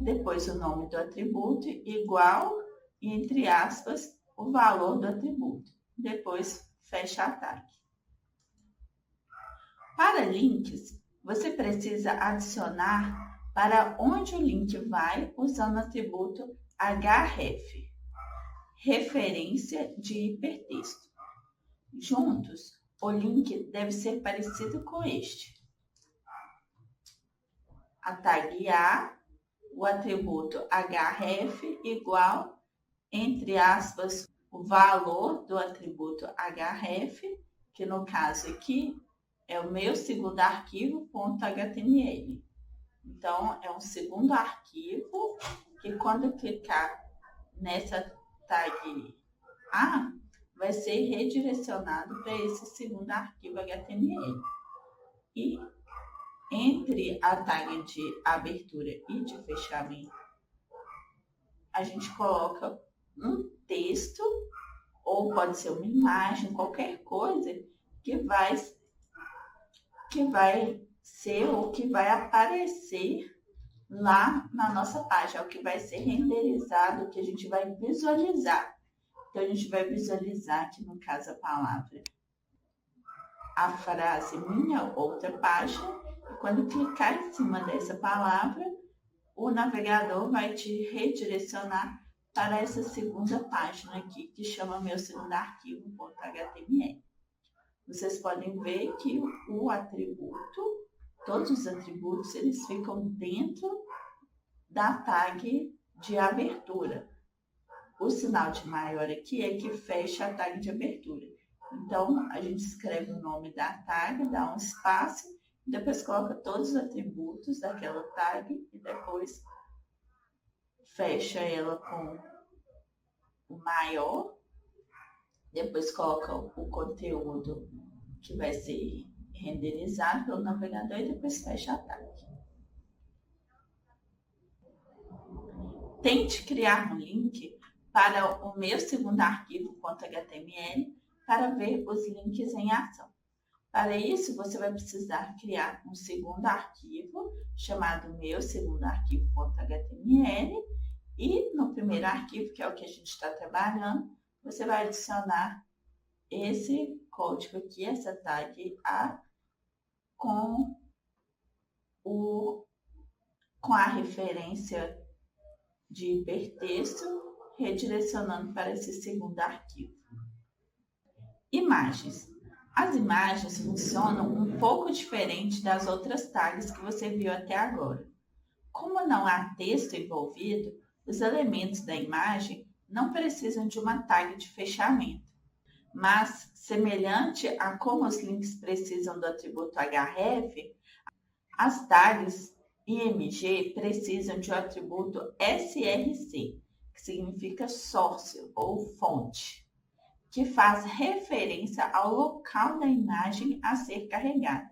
A: depois o nome do atributo, igual e, entre aspas, o valor do atributo. Depois, fecha a tag. Para links, você precisa adicionar para onde o link vai usando o atributo href, referência de hipertexto. Juntos, o link deve ser parecido com este: a tag A, o atributo href igual, entre aspas, o valor do atributo href, que no caso aqui é o meu segundo arquivo .html. Então, é um segundo arquivo que, quando eu clicar nessa tag A, vai ser redirecionado para esse segundo arquivo HTML. E entre a tag de abertura e de fechamento, a gente coloca um texto, ou pode ser uma imagem, qualquer coisa que vai ser ou que vai aparecer lá na nossa página, o que vai ser renderizado, o que a gente vai visualizar. Então, a gente vai visualizar aqui, no caso, a palavra, a frase minha outra página, e quando clicar em cima dessa palavra, o navegador vai te redirecionar para essa segunda página aqui, que chama meu segundo arquivo.html. Vocês podem ver que o atributo, todos os atributos, eles ficam dentro da tag de abertura. O sinal de maior aqui é que fecha a tag de abertura. Então, a gente escreve o nome da tag, dá um espaço, depois coloca todos os atributos daquela tag e depois fecha ela com o maior, depois coloca o conteúdo que vai ser renderizado pelo navegador e depois fecha a tag. Tente criar um link para o meu segundo arquivo.html para ver os links em ação. Para isso, você vai precisar criar um segundo arquivo chamado meu segundo arquivo.html e no primeiro arquivo, que é o que a gente está trabalhando, você vai adicionar esse código aqui, essa tag A, com a referência de hipertexto, redirecionando para esse segundo arquivo. Imagens. As imagens funcionam um pouco diferente das outras tags que você viu até agora. Como não há texto envolvido, os elementos da imagem não precisam de uma tag de fechamento. Mas, semelhante a como os links precisam do atributo href, as tags img precisam de um atributo src, que significa source ou fonte, que faz referência ao local da imagem a ser carregada.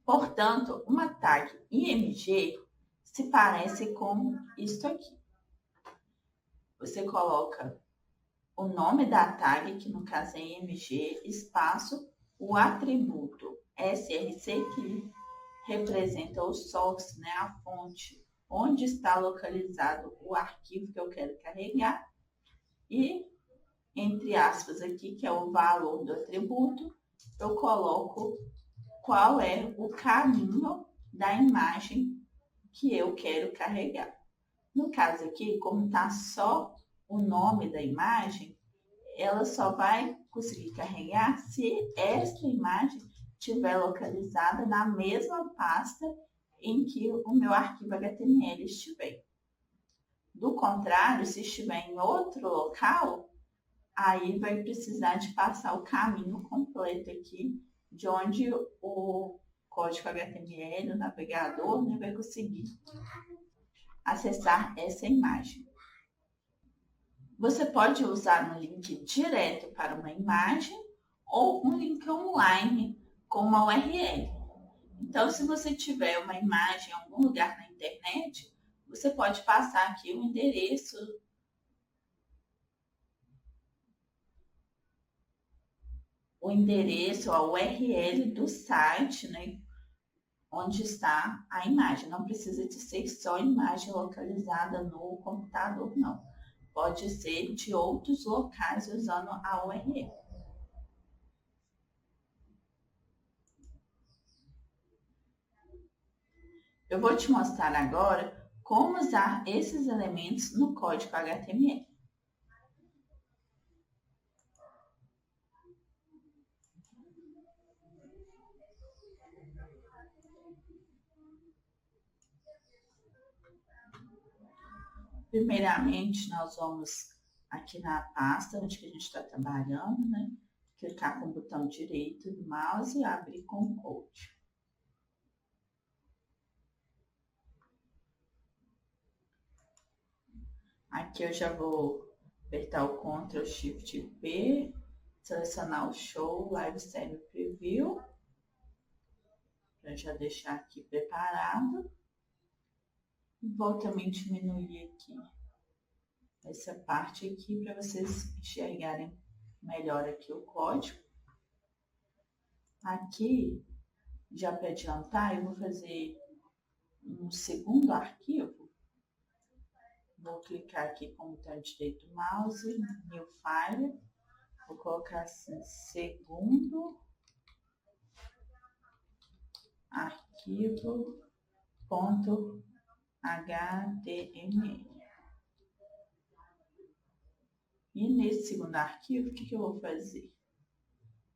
A: Portanto, uma tag img se parece com isto aqui. Você coloca o nome da tag, que no caso é img, espaço, o atributo src, que representa o source, né, a fonte, onde está localizado o arquivo que eu quero carregar, e, entre aspas aqui, que é o valor do atributo, eu coloco qual é o caminho da imagem que eu quero carregar. No caso aqui, como está só o nome da imagem, ela só vai conseguir carregar se esta imagem estiver localizada na mesma pasta em que o meu arquivo HTML estiver. Do contrário, se estiver em outro local, aí vai precisar de passar o caminho completo aqui, de onde o código HTML, o navegador, né, vai conseguir acessar essa imagem. Você pode usar um link direto para uma imagem ou um link online com uma URL. Então, se você tiver uma imagem em algum lugar na internet, você pode passar aqui o endereço a URL do site, né, onde está a imagem. Não precisa de ser só imagem localizada no computador, não. Pode ser de outros locais usando a URL. Eu vou te mostrar agora como usar esses elementos no código HTML. Primeiramente, nós vamos aqui na pasta onde a gente está trabalhando, né? Clicar com o botão direito do mouse e abrir com Code. Aqui eu já vou apertar o Ctrl Shift P, selecionar o Show Live Série Preview, para já deixar aqui preparado. Vou também diminuir aqui essa parte aqui para vocês enxergarem melhor aqui o código. Aqui, já para adiantar, eu vou fazer um segundo arquivo. Vou clicar aqui com o botão direito do mouse, New File. Vou colocar assim, segundo arquivo.html. E nesse segundo arquivo, o que eu vou fazer?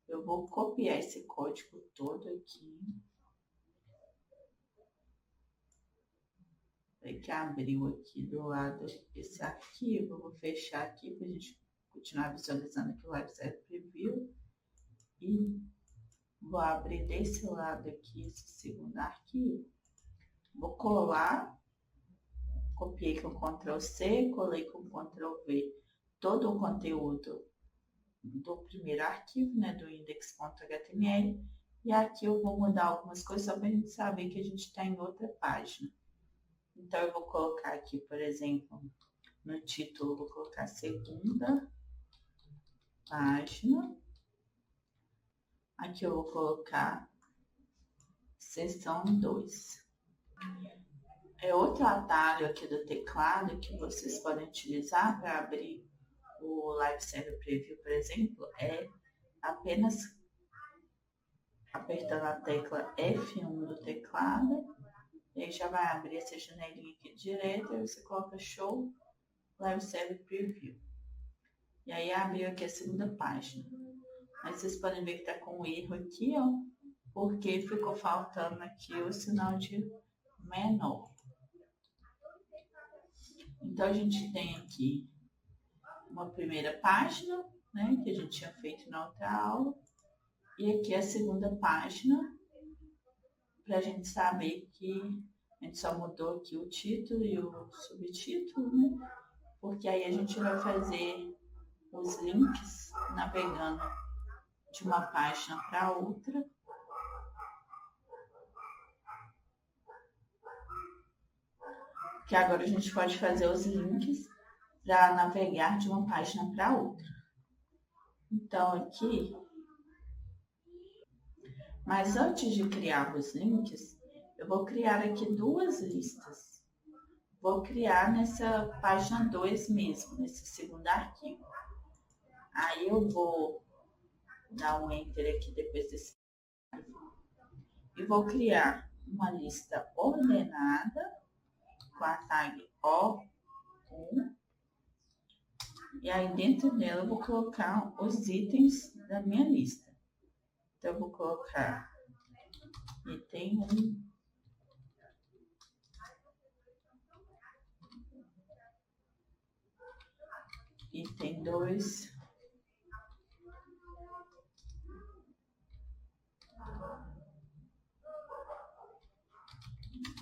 A: Eu vou copiar esse código todo aqui. Que abriu aqui do lado esse arquivo, eu vou fechar aqui para a gente continuar visualizando aqui o Live Série Preview. E vou abrir desse lado aqui esse segundo arquivo. Vou colar, copiei com Ctrl C, colei com Ctrl V todo o conteúdo do primeiro arquivo, né, do index.html. E aqui eu vou mudar algumas coisas só para a gente saber que a gente está em outra página. Então, eu vou colocar aqui, por exemplo, no título, vou colocar segunda página. Aqui eu vou colocar seção 2. É outro atalho aqui do teclado que vocês podem utilizar para abrir o Live Série Preview, por exemplo, é apenas apertando a tecla F1 do teclado. E aí já vai abrir essa janelinha aqui direita e você coloca Show Live Série Preview. E aí abriu aqui a segunda página. Mas vocês podem ver que tá com um erro aqui, ó, porque ficou faltando aqui o sinal de menor. Então a gente tem aqui uma primeira página, né, que a gente tinha feito na outra aula. E aqui a segunda página, para a gente saber que a gente só mudou aqui o título e o subtítulo, né? Porque aí a gente vai fazer os links navegando de uma página para outra. Que agora a gente pode fazer os links para navegar de uma página para outra. Então aqui, mas antes de criar os links, eu vou criar aqui duas listas. Vou criar nessa página 2 mesmo, nesse segundo arquivo. Aí eu vou dar um Enter aqui depois desse arquivo. E vou criar uma lista ordenada com a tag O1. E aí dentro dela eu vou colocar os itens da minha lista. Então eu vou colocar item 1, item 2,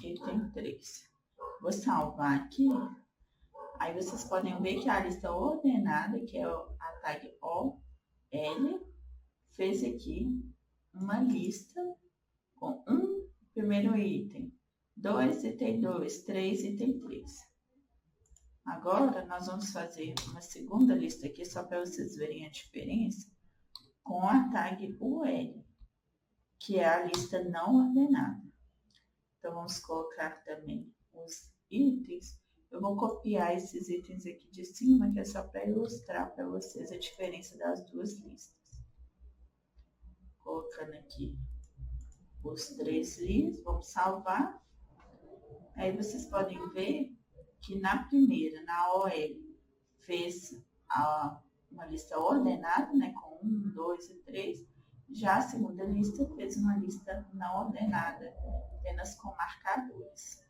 A: item 3. Vou salvar aqui. Aí vocês podem ver que a lista ordenada, que é a tag OL, fez aqui uma lista com um primeiro item, 2 item 2, 3 item 3. Agora nós vamos fazer uma segunda lista aqui, só para vocês verem a diferença, com a tag UL, que é a lista não ordenada. Então vamos colocar também os itens. Eu vou copiar esses itens aqui de cima, que é só para ilustrar para vocês a diferença das duas listas. Colocando aqui os 3 livros, vamos salvar. Aí vocês podem ver que na primeira, na OL, fez uma lista ordenada, né, com 1, 2 e 3. Já a segunda lista fez uma lista não ordenada, apenas com marcadores.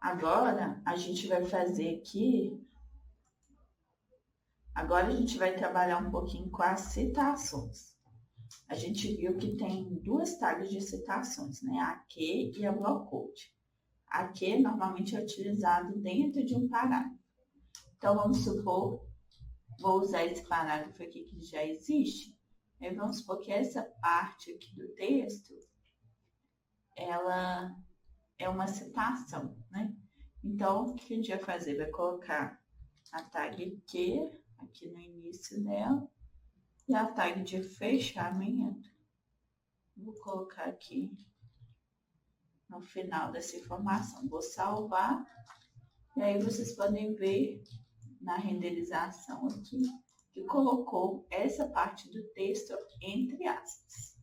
A: Agora, a gente vai fazer aqui... Agora a gente vai trabalhar um pouquinho com as citações. A gente viu que tem duas tags de citações, né? A que e a block quote. A que normalmente é utilizado dentro de um parágrafo. Então, vamos supor, vou usar esse parágrafo aqui que já existe. Aí vamos supor que essa parte aqui do texto, ela é uma citação, né? Então, o que a gente vai fazer? Vai colocar a tag que aqui no início dela e a tag de fechamento. Vou colocar aqui no final dessa informação. Vou salvar e aí vocês podem ver na renderização aqui que colocou essa parte do texto entre aspas.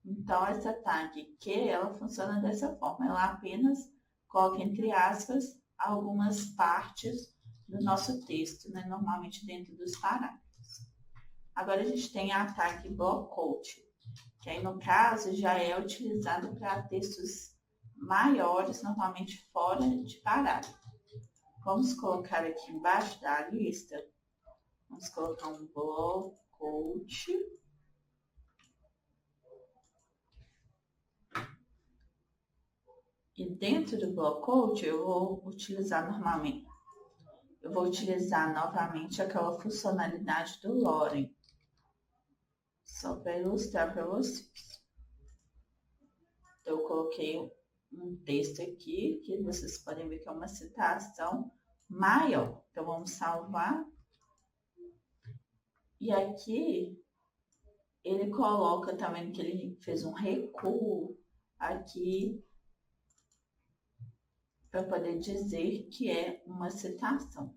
A: Então, essa tag que ela funciona dessa forma. Ela apenas coloca entre aspas algumas partes do nosso texto, né? Normalmente dentro dos parágrafos. Agora, a gente tem a tag blockquote, que aí, no caso, já é utilizado para textos maiores, normalmente fora de parágrafo. Vamos colocar aqui embaixo da lista, vamos colocar um blockquote. E dentro do blockquote eu vou utilizar novamente aquela funcionalidade do Loren, só para ilustrar para vocês. Então, eu coloquei um texto aqui, que vocês podem ver que é uma citação maior. Então, vamos salvar. E aqui, ele coloca também que ele fez um recuo aqui, para poder dizer que é uma citação.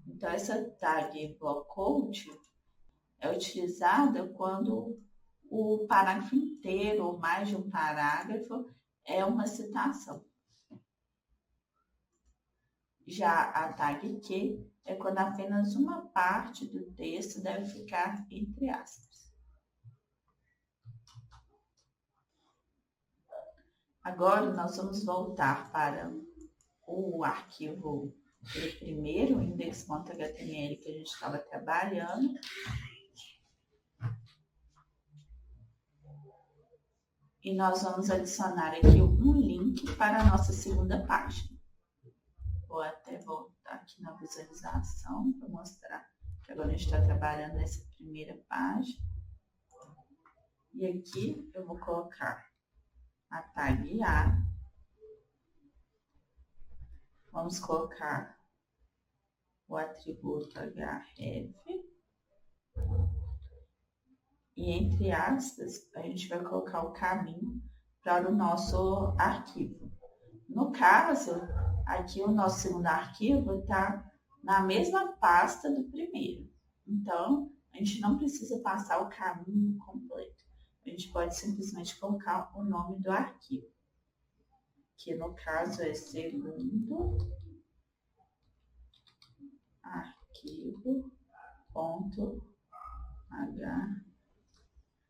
A: Então, essa tag blockquote é utilizada quando o parágrafo inteiro ou mais de um parágrafo é uma citação. Já a tag que é quando apenas uma parte do texto deve ficar entre aspas. Agora, nós vamos voltar para o arquivo primeiro, index.html, que a gente estava trabalhando. E nós vamos adicionar aqui um link para a nossa segunda página. Vou até voltar aqui na visualização para mostrar que agora a gente está trabalhando nessa primeira página. E aqui eu vou colocar a tag A. Vamos colocar o atributo href. E entre aspas, a gente vai colocar o caminho para o nosso arquivo. No caso, aqui o nosso segundo arquivo está na mesma pasta do primeiro. Então, a gente não precisa passar o caminho completo. A gente pode simplesmente colocar o nome do arquivo, que no caso é segundo arquivo.h.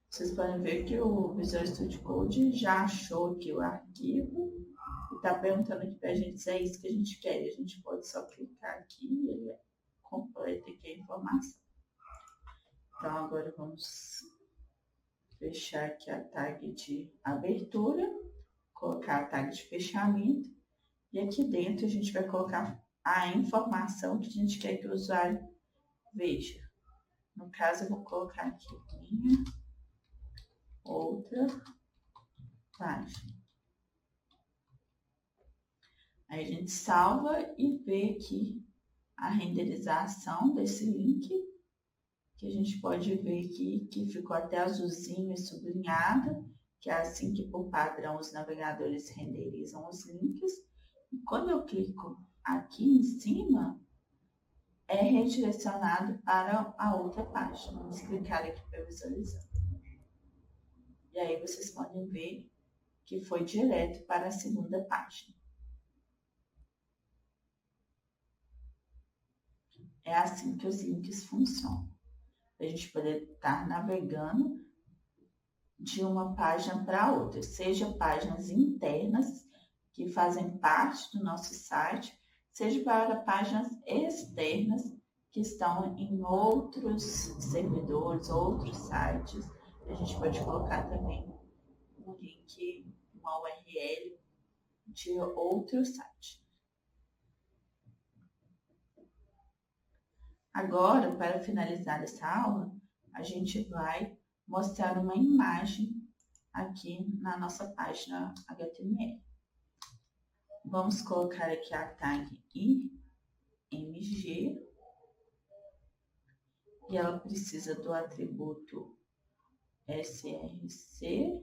A: Vocês podem ver que o Visual Studio Code já achou aqui o arquivo e está perguntando aqui para a gente se é isso que a gente quer. E a gente pode só clicar aqui e ele completa aqui a informação. Então, agora vamos fechar aqui a tag de abertura, colocar a tag de fechamento e aqui dentro a gente vai colocar a informação que a gente quer que o usuário veja. No caso, eu vou colocar aqui minha outra página. Aí a gente salva e vê aqui a renderização desse link, que a gente pode ver aqui que ficou até azulzinho e sublinhado, que é assim que por padrão os navegadores renderizam os links. E quando eu clico aqui em cima, é redirecionado para a outra página. Vamos clicar aqui para visualizar. E aí vocês podem ver que foi direto para a segunda página. É assim que os links funcionam. A gente poder estar navegando de uma página para outra, seja páginas internas que fazem parte do nosso site, seja para páginas externas que estão em outros servidores, outros sites. A gente pode colocar também um link, uma URL de outro site. Agora, para finalizar essa aula, a gente vai mostrar uma imagem aqui na nossa página HTML. Vamos colocar aqui a tag img e ela precisa do atributo src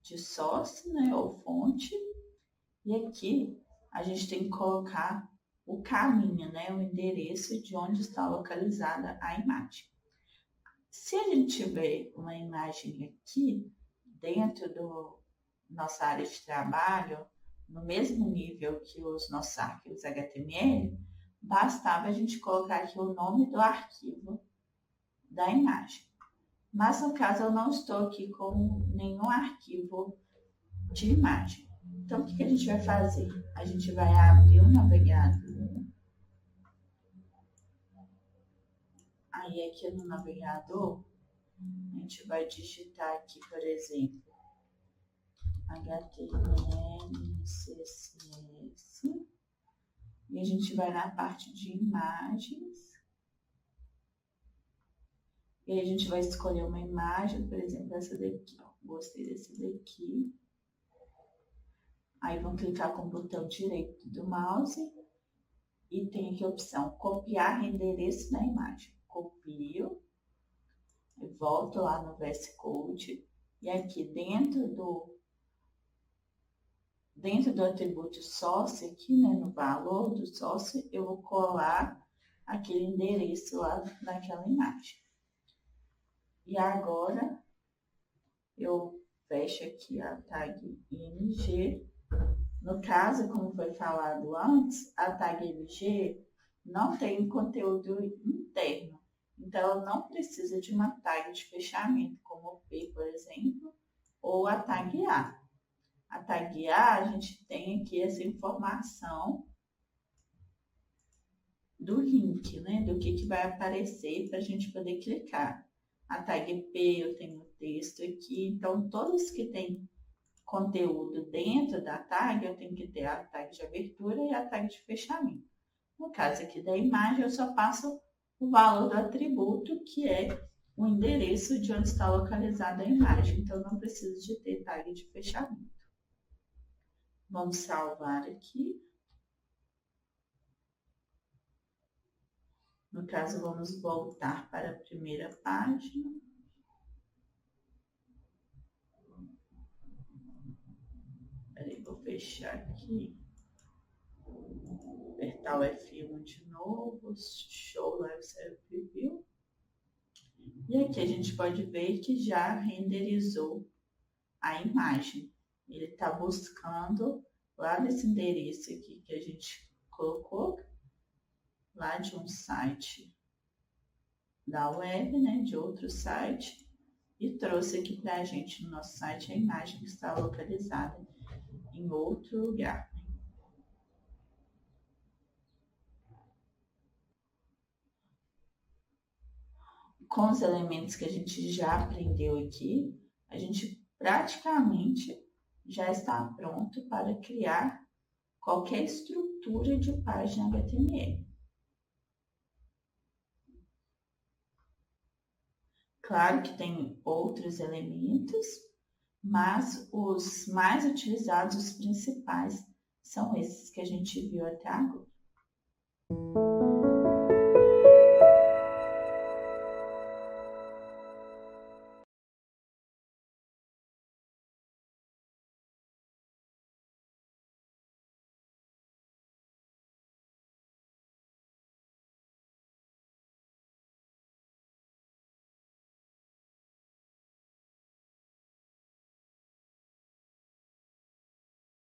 A: de source, né, ou fonte. E aqui a gente tem que colocar o caminho, né, o endereço de onde está localizada a imagem. Se a gente tiver uma imagem aqui dentro do nossa área de trabalho, no mesmo nível que os nossos arquivos HTML, bastava a gente colocar aqui o nome do arquivo da imagem. Mas no caso eu não estou aqui com nenhum arquivo de imagem. Então o que a gente vai fazer? A gente vai abrir o navegador. Aí aqui no navegador, a gente vai digitar aqui, por exemplo, HTML, CSS, e a gente vai na parte de imagens, e aí a gente vai escolher uma imagem, por exemplo, essa daqui, ó. Gostei desse daqui. Aí vamos clicar com o botão direito do mouse e tem aqui a opção copiar endereço da imagem. Copio, volto lá no VS Code e aqui dentro do atributo source, aqui, né, no valor do source, eu vou colar aquele endereço lá daquela imagem. E agora eu fecho aqui a tag img. No caso, como foi falado antes, a tag img não tem conteúdo interno. Então, ela não precisa de uma tag de fechamento, como o P, por exemplo, ou a tag A. A tag A, a gente tem aqui essa informação do link, né? Do que vai aparecer para a gente poder clicar. A tag P, eu tenho o texto aqui. Então, todos que têm conteúdo dentro da tag, eu tenho que ter a tag de abertura e a tag de fechamento. No caso aqui da imagem, eu só passo o valor do atributo, que é o endereço de onde está localizada a imagem. Então, não preciso de ter tag de fechamento. Vamos salvar aqui. No caso, vamos voltar para a primeira página. Peraí, vou fechar aqui. Apertar o F1 de novo. Show Live Server Preview. E aqui a gente pode ver que já renderizou a imagem. Ele está buscando lá nesse endereço aqui que a gente colocou, lá de um site da web, né, de outro site, e trouxe aqui para a gente no nosso site a imagem que está localizada em outro lugar. Com os elementos que a gente já aprendeu aqui, a gente praticamente já está pronto para criar qualquer estrutura de página HTML. Claro que tem outros elementos, mas os mais utilizados, os principais, são esses que a gente viu até agora.